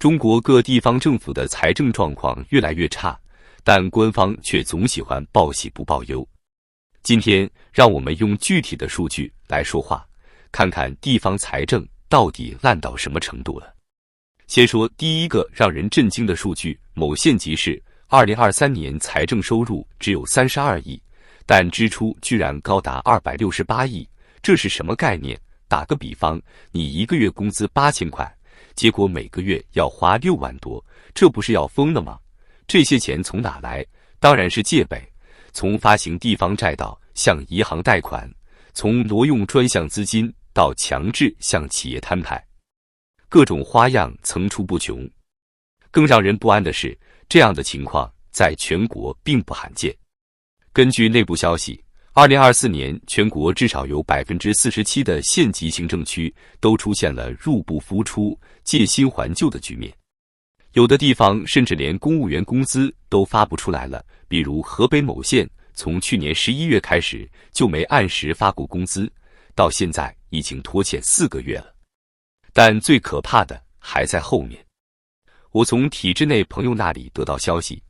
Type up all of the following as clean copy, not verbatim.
中国各地方政府的财政状况越来越差，但官方却总喜欢报喜不报忧。今天，让我们用具体的数据来说话，看看地方财政到底烂到什么程度了。先说第一个让人震惊的数据，某县级市2023年财政收入只有32亿，但支出居然高达268亿，这是什么概念？打个比方，你一个月工资8000块，结果每个月要花6万多，这不是要疯了吗？这些钱从哪来？当然是借呗，从发行地方债到向银行贷款，从挪用专项资金到强制向企业摊派，各种花样层出不穷。更让人不安的是，这样的情况在全国并不罕见。根据内部消息，2024年全国至少有 47% 的县级行政区都出现了入不敷出、借新还旧的局面。有的地方甚至连公务员工资都发不出来了，比如河北某县，从去年11月开始就没按时发过工资，到现在已经拖欠4个月了。但最可怕的还在后面。我从体制内朋友那里得到消息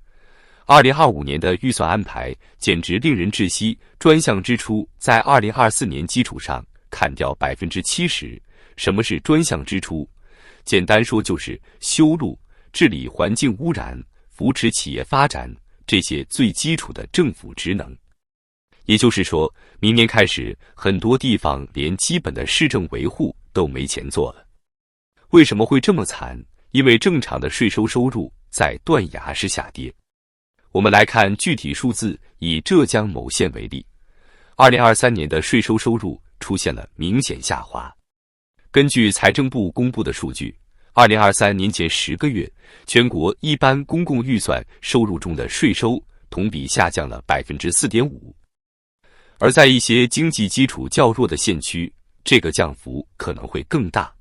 ，2025年的预算安排简直令人窒息，专项支出在2024年基础上砍掉 70%。 什么是专项支出？简单说就是修路、治理环境污染、扶持企业发展，这些最基础的政府职能。也就是说，明年开始，很多地方连基本的市政维护都没钱做了。为什么会这么惨？因为正常的税收收入在断崖式下跌。我们来看具体数字，以浙江某县为例，2023年的税收收入出现了明显下滑。根据财政部公布的数据，2023年前10个月，全国一般公共预算收入中的税收同比下降了 4.5%。而在一些经济基础较弱的县区，这个降幅可能会更大。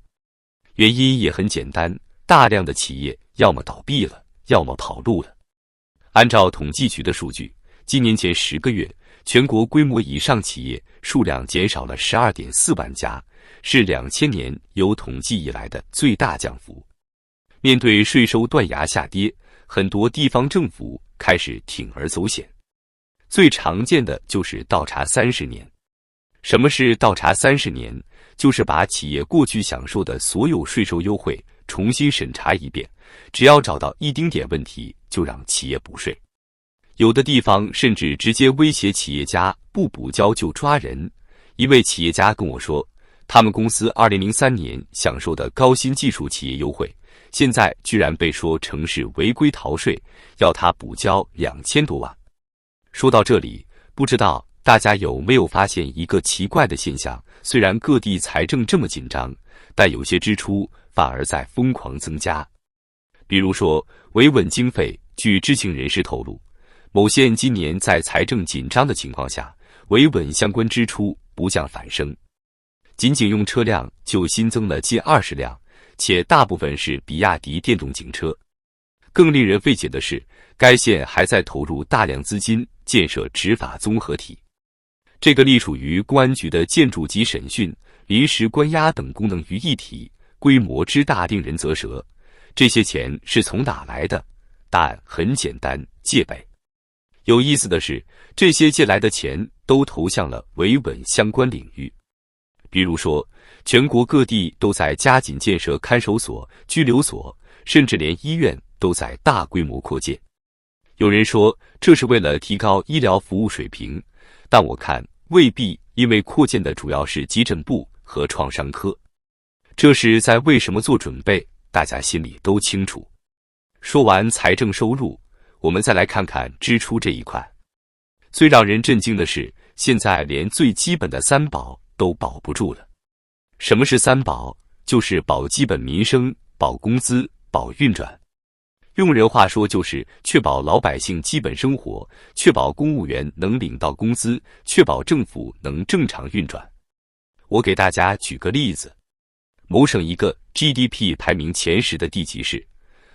原因也很简单，大量的企业要么倒闭了，要么跑路了。按照统计局的数据，今年前10个月，全国规模以上企业数量减少了 12.4 万家，是2000年有统计以来的最大降幅。面对税收断崖下跌，很多地方政府开始铤而走险。最常见的就是倒查30年。什么是倒查30年？就是把企业过去享受的所有税收优惠重新审查一遍，只要找到一丁点问题，就让企业补税。有的地方甚至直接威胁企业家不补交就抓人。一位企业家跟我说，他们公司2003年享受的高新技术企业优惠，现在居然被说成是违规逃税，要他补交2000多万。说到这里，不知道大家有没有发现一个奇怪的现象？虽然各地财政这么紧张，但有些支出反而在疯狂增加。比如说维稳经费，据知情人士透露，某县今年在财政紧张的情况下，维稳相关支出不降反升，仅仅用车辆就新增了近20辆，且大部分是比亚迪电动警车。更令人费解的是，该县还在投入大量资金建设执法综合体。这个隶属于公安局的建筑及审讯、临时关押等功能于一体，规模之大令人啧舌。这些钱是从哪来的？答案很简单，借呗。有意思的是，这些借来的钱都投向了维稳相关领域。比如说，全国各地都在加紧建设看守所、拘留所，甚至连医院都在大规模扩建。有人说这是为了提高医疗服务水平，但我看未必，因为扩建的主要是急诊部和创伤科。这是在为什么做准备，大家心里都清楚。说完财政收入，我们再来看看支出这一块。最让人震惊的是，现在连最基本的3保都保不住了。什么是3保？就是保基本民生、保工资、保运转。用人话说就是确保老百姓基本生活，确保公务员能领到工资，确保政府能正常运转。我给大家举个例子，某省一个 GDP 排名前10的地级市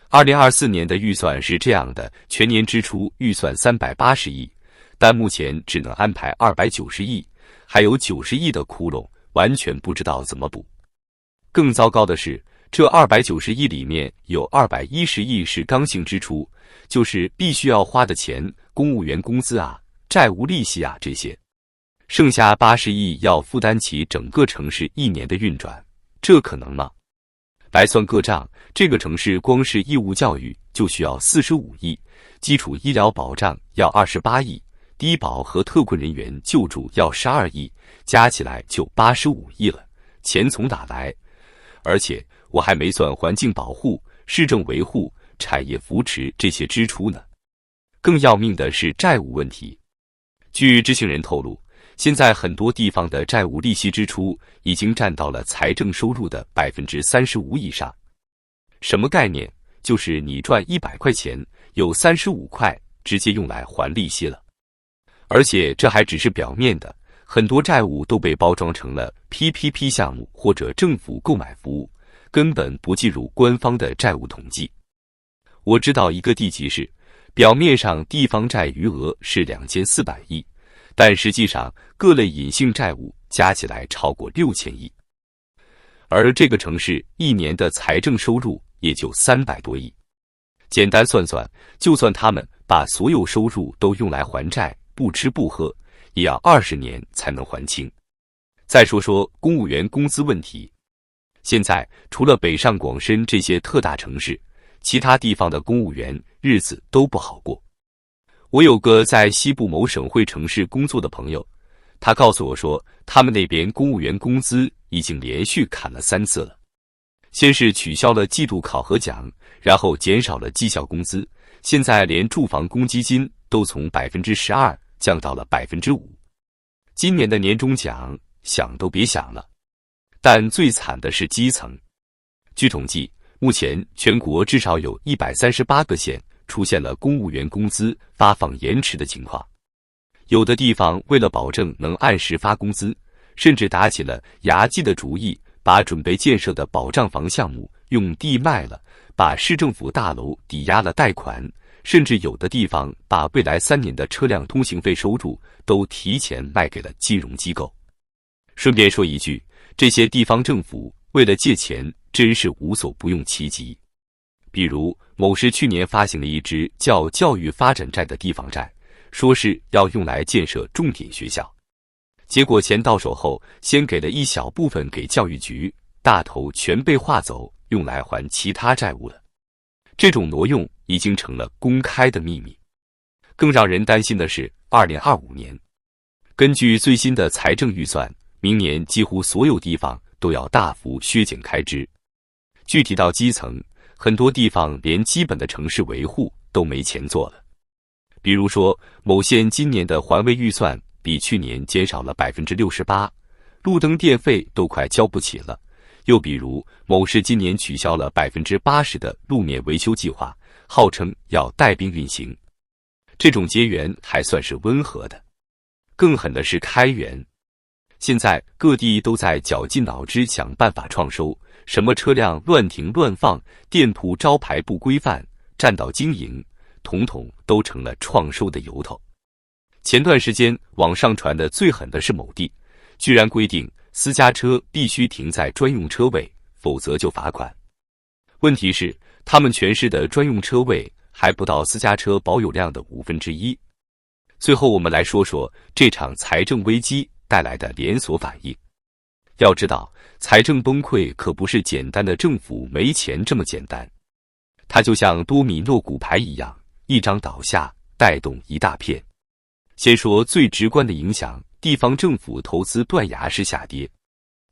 ，2024年的预算是这样的，全年支出预算380亿，但目前只能安排290亿，还有90亿的窟窿，完全不知道怎么补。更糟糕的是，这290亿里面有210亿是刚性支出，就是必须要花的钱，公务员工资啊、债务利息啊这些。剩下80亿要负担起整个城市1年的运转，这可能吗？来算个账，这个城市光是义务教育就需要45亿，基础医疗保障要28亿，低保和特困人员救助要12亿，加起来就85亿了，钱从哪来？而且我还没算环境保护、市政维护、产业扶持这些支出呢。更要命的是债务问题。据知情人透露，现在很多地方的债务利息支出已经占到了财政收入的35%以上。什么概念？就是你赚100块钱，有35块直接用来还利息了。而且这还只是表面的，很多债务都被包装成了 PPP 项目或者政府购买服务，根本不计入官方的债务统计。我知道一个地级市，表面上地方债余额是2400亿，但实际上各类隐性债务加起来超过6000亿。而这个城市1年的财政收入也就300多亿。简单算算，就算他们把所有收入都用来还债，不吃不喝，也要20年才能还清。再说说公务员工资问题，现在除了北上广深这些特大城市，其他地方的公务员日子都不好过。我有个在西部某省会城市工作的朋友，他告诉我说，他们那边公务员工资已经连续砍了3次了。先是取消了季度考核奖，然后减少了绩效工资，现在连住房公积金都从12%降到了5%。今年的年终奖想都别想了。但最惨的是基层。据统计，目前全国至少有138个县出现了公务员工资发放延迟的情况。有的地方为了保证能按时发工资，甚至打起了牙祭的主意，把准备建设的保障房项目用地卖了，把市政府大楼抵押了贷款，甚至有的地方把未来3年的车辆通行费收入都提前卖给了金融机构。顺便说一句，这些地方政府为了借钱真是无所不用其极。比如某市去年发行了一支叫教育发展债的地方债，说是要用来建设重点学校，结果钱到手后，先给了一小部分给教育局，大头全被划走，用来还其他债务了。这种挪用已经成了公开的秘密。更让人担心的是2025年，根据最新的财政预算，明年几乎所有地方都要大幅削减开支。具体到基层，很多地方连基本的城市维护都没钱做了。比如说，某县今年的环卫预算比去年减少了68%，路灯电费都快交不起了。又比如，某市今年取消了80%的路面维修计划，号称要带兵运行。这种结缘还算是温和的，更狠的是开源。现在各地都在绞尽脑汁想办法创收，什么车辆乱停乱放、店铺招牌不规范、占道经营，统统都成了创收的由头。前段时间网上传的最狠的是某地，居然规定私家车必须停在专用车位，否则就罚款。问题是，他们全市的专用车位还不到私家车保有量的1/5。最后我们来说说这场财政危机带来的连锁反应。要知道，财政崩溃可不是简单的政府没钱这么简单，它就像多米诺骨牌一样，一张倒下，带动一大片。先说最直观的影响，地方政府投资断崖式下跌。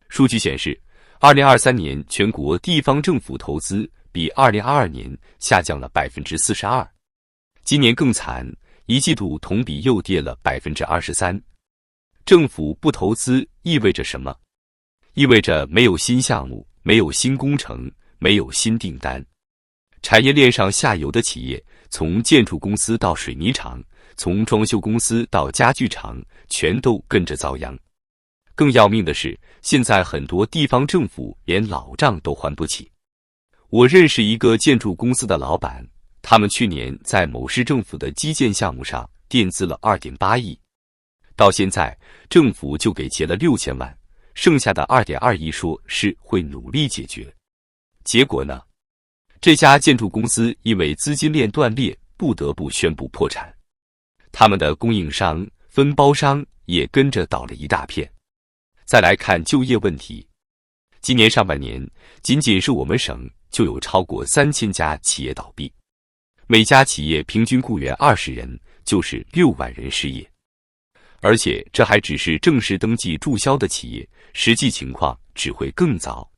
数据显示，2023年全国地方政府投资比2022年下降了42%。今年更惨，一季度同比又跌了23%。政府不投资意味着什么？意味着没有新项目，没有新工程，没有新订单。产业链上下游的企业，从建筑公司到水泥厂，从装修公司到家具厂，全都跟着遭殃。更要命的是，现在很多地方政府连老账都还不起。我认识一个建筑公司的老板，他们去年在某市政府的基建项目上垫资了2.8亿，到现在政府就给结了6000万，剩下的2.2亿说是会努力解决。结果呢？这家建筑公司因为资金链断裂，不得不宣布破产。他们的供应商、分包商也跟着倒了一大片。再来看就业问题，今年上半年，仅仅是我们省就有超过3000家企业倒闭，每家企业平均雇员20人，就是6万人失业。而且这还只是正式登记注销的企业，实际情况只会更糟。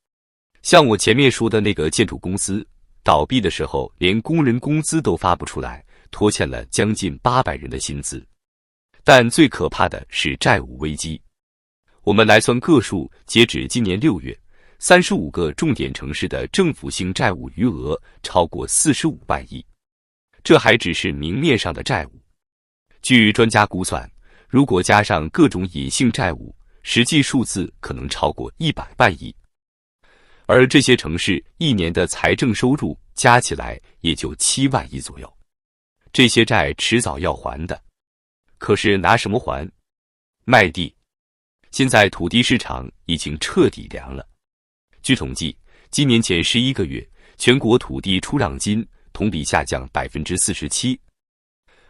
像我前面说的那个建筑公司，倒闭的时候连工人工资都发不出来，拖欠了将近800人的薪资。但最可怕的是债务危机。我们来算个数，截止今年6月，35个重点城市的政府性债务余额超过45万亿，这还只是明面上的债务。据专家估算，如果加上各种隐性债务，实际数字可能超过100万亿。而这些城市一年的财政收入加起来也就7万亿左右，这些债迟早要还的。可是拿什么还？卖地。现在土地市场已经彻底凉了。据统计，今年前11个月，全国土地出让金同比下降47%，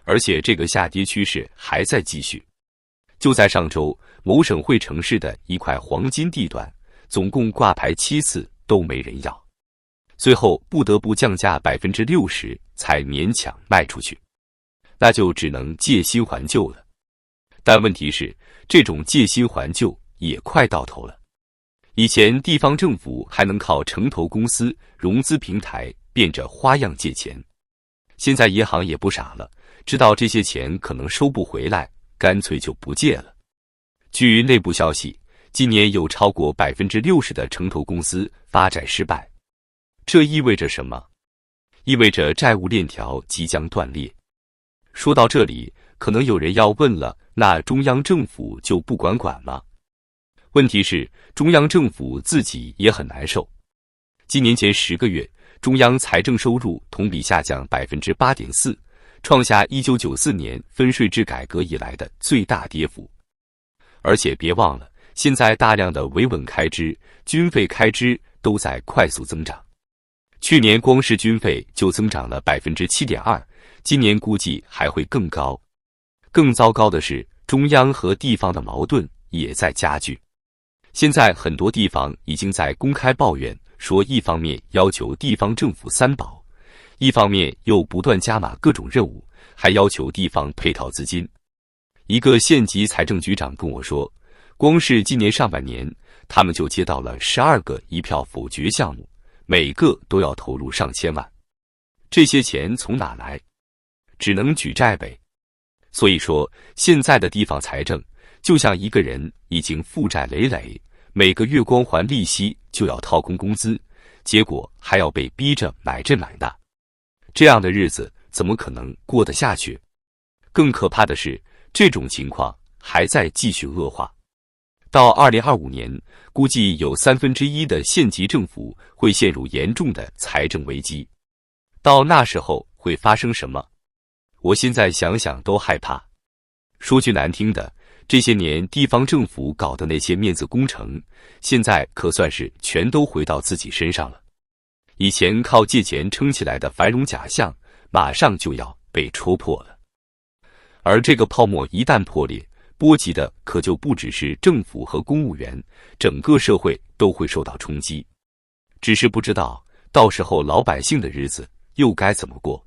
而且这个下跌趋势还在继续。就在上周，某省会城市的一块黄金地段，总共挂牌7次都没人要，最后不得不降价60%才勉强卖出去，那就只能借新还旧了。但问题是，这种借新还旧也快到头了。以前地方政府还能靠城投公司、融资平台变着花样借钱，现在银行也不傻了，知道这些钱可能收不回来，干脆就不借了。据内部消息，今年有超过60%的城投公司发债失败，这意味着什么？意味着债务链条即将断裂。说到这里，可能有人要问了，那中央政府就不管吗？问题是，中央政府自己也很难受。今年前10个月，中央财政收入同比下降8.4%，创下1994年分税制改革以来的最大跌幅。而且别忘了，现在大量的维稳开支、军费开支都在快速增长。去年光是军费就增长了7.2%，今年估计还会更高。更糟糕的是，中央和地方的矛盾也在加剧。现在很多地方已经在公开抱怨，说一方面要求地方政府3保，一方面又不断加码各种任务，还要求地方配套资金。一个县级财政局长跟我说，光是今年上半年，他们就接到了12个一票否决项目，每个都要投入上千万。这些钱从哪来？只能举债呗。所以说，现在的地方财政就像一个人已经负债累累，每个月光还利息就要掏空工资，结果还要被逼着买这买那，这样的日子怎么可能过得下去？更可怕的是，这种情况还在继续恶化。到2025年，估计有1/3的县级政府会陷入严重的财政危机。到那时候会发生什么？我现在想想都害怕。说句难听的，这些年地方政府搞的那些面子工程，现在可算是全都回到自己身上了。以前靠借钱撑起来的繁荣假象，马上就要被戳破了。而这个泡沫一旦破裂，波及的可就不只是政府和公务员，整个社会都会受到冲击。只是不知道，到时候老百姓的日子又该怎么过。